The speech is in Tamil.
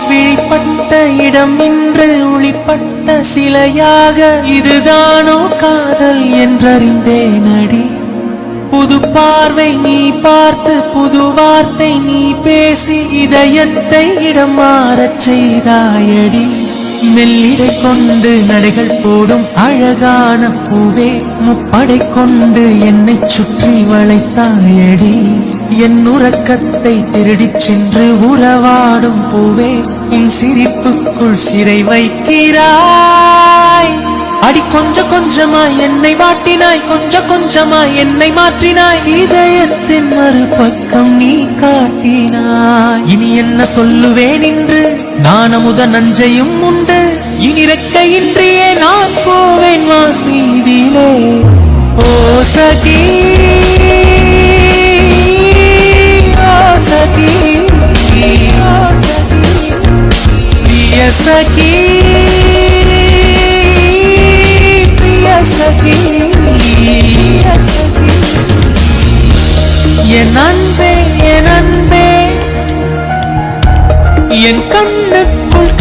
விழிப்பட்ட இடம் இன்று ஒளிப்பட்ட சிலையாக இதுதானோ காதல் என்றறிந்தேனடி. புது பார்வை நீ பார்த்து புது வார்த்தை நீ பேசி இதயத்தை இடம் மாறச் செய்தாயடி. மெல்லிடை கொண்டு நடைகள் போடும் அழகான பூவே முப்படை கொண்டு என்னை சுற்றி வளைத்தாயடி. என் உறக்கத்தை திருடிச் சென்று உறவாடும் பூவே உன் சிரிப்புக்குள் சிறை வைக்கிறாய். அடி கொஞ்சம் கொஞ்சமாய் என்னை வாட்டினாய், கொஞ்சம் கொஞ்சமாய் என்னை மாற்றினாய், இதயத்தின் மறுபக்கம் நீ காட்டினாய். இனி என்ன சொல்லுவேன் என்று நான் அமுத நஞ்சையும் உண்டு, இனி ரெக்கையின்றியே நான் போவேன் வானீதிலே. ஓ சகி ஓ சகி சகி என் அன்பே என் அன்பே என் கண்ணுக்குள்